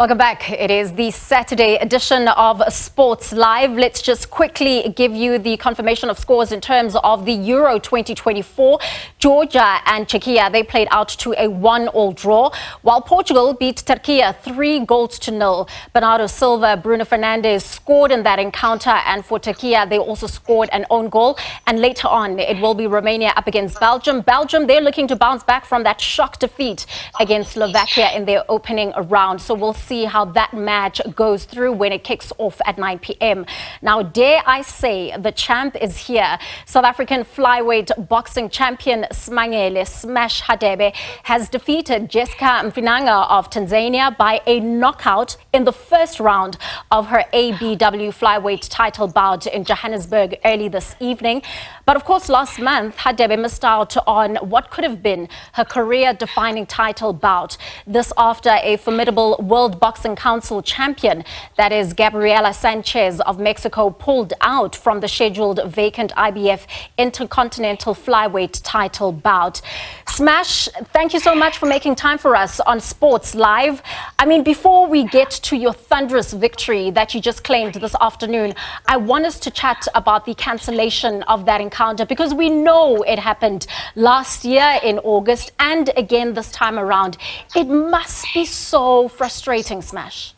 Welcome back. It is the Saturday edition of Sports Live. Let's just quickly give you the confirmation of scores in terms of the Euro 2024. Georgia and Czechia, they played out to a 1-1 draw, while Portugal beat Turkey 3-0. Bernardo Silva, Bruno Fernandes scored in that encounter, and for Turkey, they also scored an own goal. And later on, it will be Romania up against Belgium. Belgium, they're looking to bounce back from that shock defeat against Slovakia in their opening round. So we'll see how that match goes through when it kicks off at 9 p.m. Now, dare I say, the champ is here. South African flyweight boxing champion Simangele "Smash" Hadebe has defeated Jesca Mfinanga of Tanzania by a knockout in the first round of her ABU Flyweight title bout in Johannesburg early this evening. But of course, last month, Hadebe missed out on what could have been her career-defining title bout. This after a formidable World Boxing Council champion, that is Gabriela Sanchez of Mexico, pulled out from the scheduled vacant IBF Intercontinental Flyweight title bout. Smash, thank you so much for making time for us on Sports Live. I mean, before we get to your thunderous victory that you just claimed this afternoon, I want us to chat about the cancellation of that encounter, because we know it happened last year in August and again this time around. It must be so frustrating, Smash.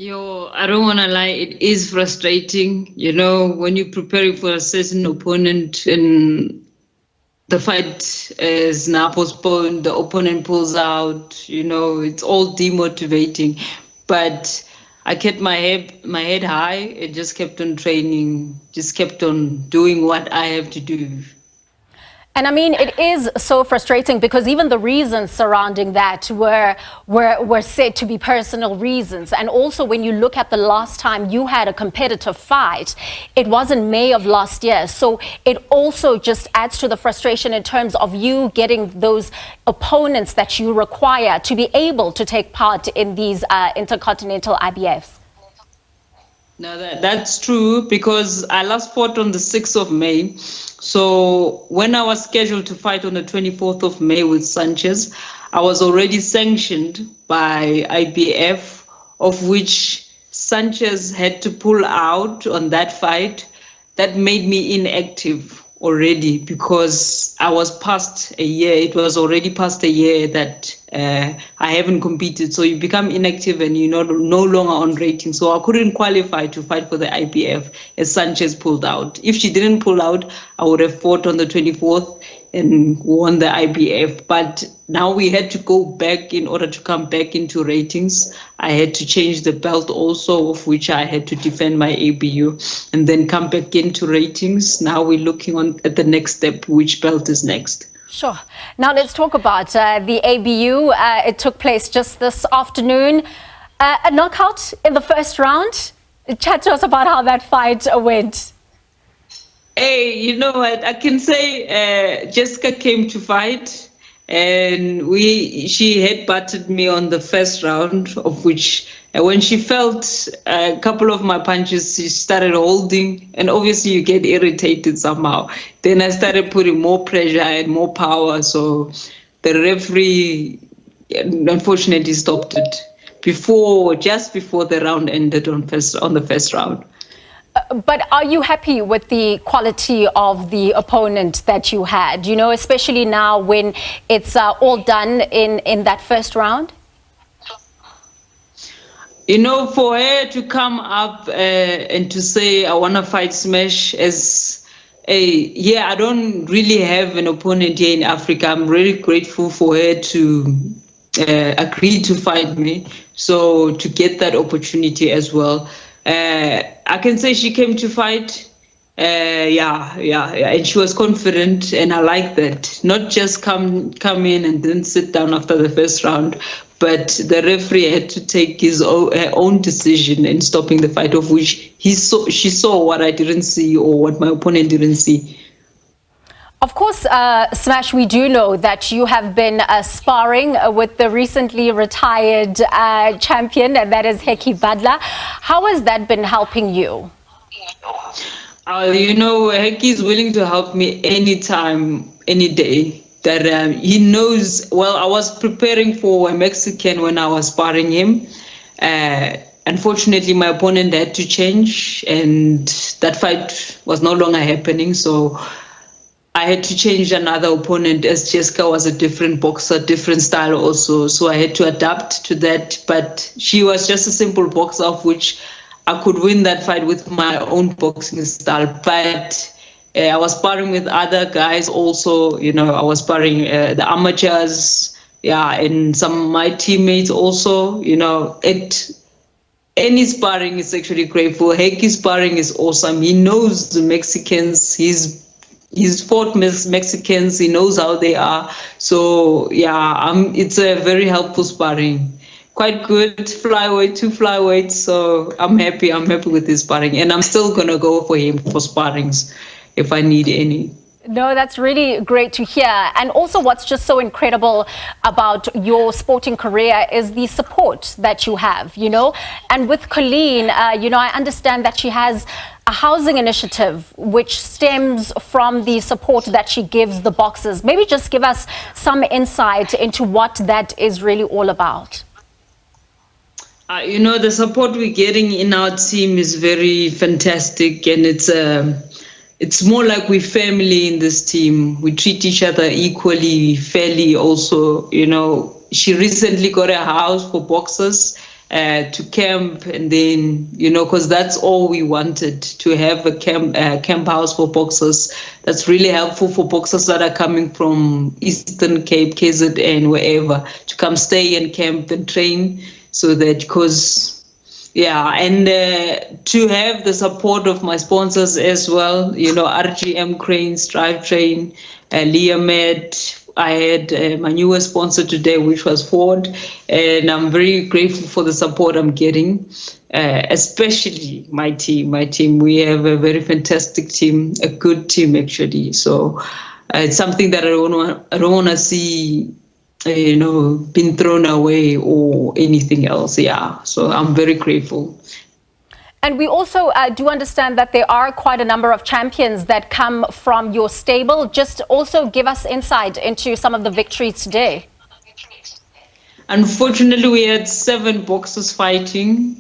I don't want to lie, it is frustrating. You know, when you're preparing for a certain opponent and the fight is now postponed, the opponent pulls out, you know, it's all demotivating. But I kept my head high and just kept on training, just kept on doing what I have to do. And I mean, it is so frustrating because even the reasons surrounding that were said to be personal reasons. And also, when you look at the last time you had a competitive fight, it was in May of last year. So it also just adds to the frustration in terms of you getting those opponents that you require to be able to take part in these intercontinental IBFs. No, that's true, because I last fought on the 6th of May. So when I was scheduled to fight on the 24th of May with Sanchez, I was already sanctioned by IBF, of which Sanchez had to pull out on that fight. That made me inactive already, because I was past a year. It was already past a year that I haven't competed. So you become inactive and you're no longer on rating. So I couldn't qualify to fight for the IBF as Sanchez pulled out. If she didn't pull out, I would have fought on the 24th and won the IBF. But now we had to go back in order to come back into ratings. I had to change the belt also, of which I had to defend my ABU and then come back into ratings. Now we're looking at the next step, which belt is next. Sure. Now let's talk about the ABU. It took place just this afternoon. A knockout in the first round. Chat to us about how that fight went. Hey, you know what? I can say Jessica came to fight, and she headbutted me on the first round, of which when she felt a couple of my punches, she started holding, and obviously you get irritated somehow. Then I started putting more pressure and more power, so the referee unfortunately stopped it just before the round ended on the first round. But are you happy with the quality of the opponent that you had, you know, especially now when it's all done in that first round? You know, for her to come up and to say, I want to fight Smash as I don't really have an opponent here in Africa. I'm really grateful for her to agree to fight me. So to get that opportunity as well. I can say she came to fight. And she was confident, and I like that. Not just come in and then sit down after the first round, but the referee had to take her own decision in stopping the fight, of which she saw what I didn't see or what my opponent didn't see. Of course, Smash, we do know that you have been sparring with the recently retired champion, and that is Heki Badla. How has that been helping you? You know, Heki is willing to help me anytime, any day. that he knows. Well, I was preparing for a Mexican when I was sparring him. Unfortunately, my opponent had to change, and that fight was no longer happening. So I had to change another opponent, as Jesca was a different boxer, different style also. So I had to adapt to that. But she was just a simple boxer, of which I could win that fight with my own boxing style. But I was sparring with other guys also. I was sparring the amateurs, and some of my teammates also. Any sparring is actually grateful. Heki's sparring is awesome. He knows the Mexicans. He's fought Mexicans. He knows how they are. So it's a very helpful sparring. Quite good flyweight, 2 flyweights. So I'm happy. I'm happy with his sparring, and I'm still gonna go for him for sparrings if I need any. No, that's really great to hear. And also what's just so incredible about your sporting career is the support that you have, And with Colleen, I understand that she has a housing initiative which stems from the support that she gives the boxers. Maybe just give us some insight into what that is really all about. The support we're getting in our team is very fantastic, and it's more like we're family in this team. We treat each other equally, fairly also. She recently got a house for boxers to camp, and then, because that's all we wanted, to have a camp house for boxers. That's really helpful for boxers that are coming from Eastern Cape, KZN, wherever, to come stay and camp and train, so that, and to have the support of my sponsors as well, RGM Cranes, Drivetrain, Liamed. I had my newest sponsor today, which was Ford, and I'm very grateful for the support I'm getting, especially my team. We have a very fantastic team, a good team actually. So it's something that I don't want to see been thrown away or anything else. So I'm very grateful. And we also do understand that there are quite a number of champions that come from your stable. Just also give us insight into some of the victories today. Unfortunately, we had 7 boxers fighting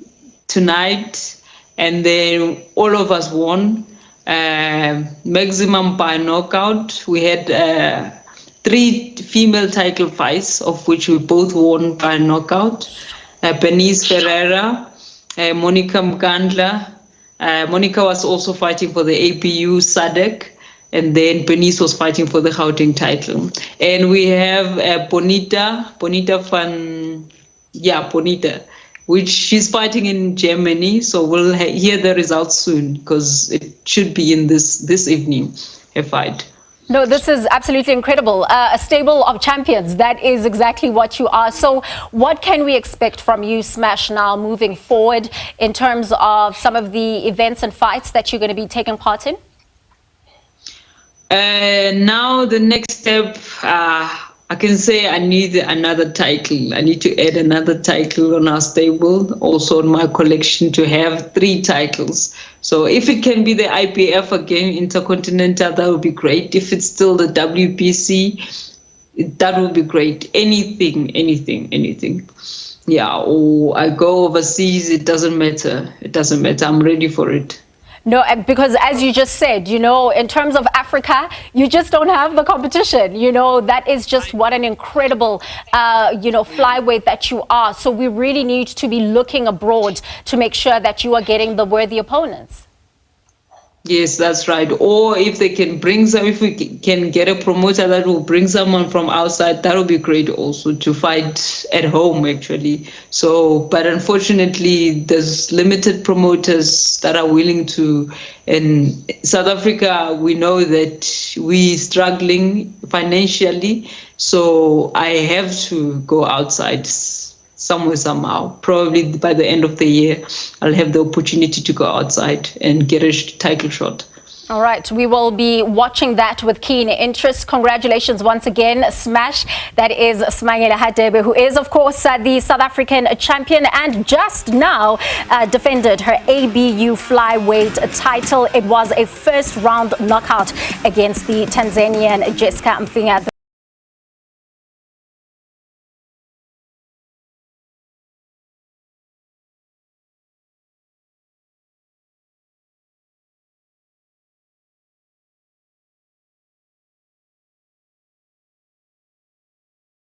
tonight, and then all of us won. Maximum by knockout. We had 3 female title fights, of which we both won by knockout. Bernice Ferreira, Monica Mkandla. Monica was also fighting for the ABU SADC, and then Bernice was fighting for the Gauteng title. And we have Bonita, which she's fighting in Germany. So we'll hear the results soon, because it should be in this evening, a fight. No, this is absolutely incredible. A stable of champions. That is exactly what you are. So what can we expect from you, Smash, now moving forward in terms of some of the events and fights that you're going to be taking part in? Now the next step, I can say I need another title. I need to add another title on our stable, also on my collection, to have 3 titles. So if it can be the IBF again, Intercontinental, that would be great. If it's still the WBC, that would be great. Anything. Or I go overseas, it doesn't matter. I'm ready for it. No, because as you just said, in terms of Africa, you just don't have the competition. That is just what an incredible, flyweight that you are. So we really need to be looking abroad to make sure that you are getting the worthy opponents. Yes, that's right. Or if we can get a promoter that will bring someone from outside, that would be great also, to fight at home actually. So, but unfortunately, there's limited promoters that are willing to. In South Africa, we know that we're struggling financially, so I have to go outside somewhere, somehow. Probably by the end of the year, I'll have the opportunity to go outside and get a title shot. All right, we will be watching that with keen interest. Congratulations once again, Smash. That is Simangele Hadebe, who is, of course, the South African champion and just now defended her ABU Flyweight title. It was a first-round knockout against the Tanzanian Jesca Mfinanga.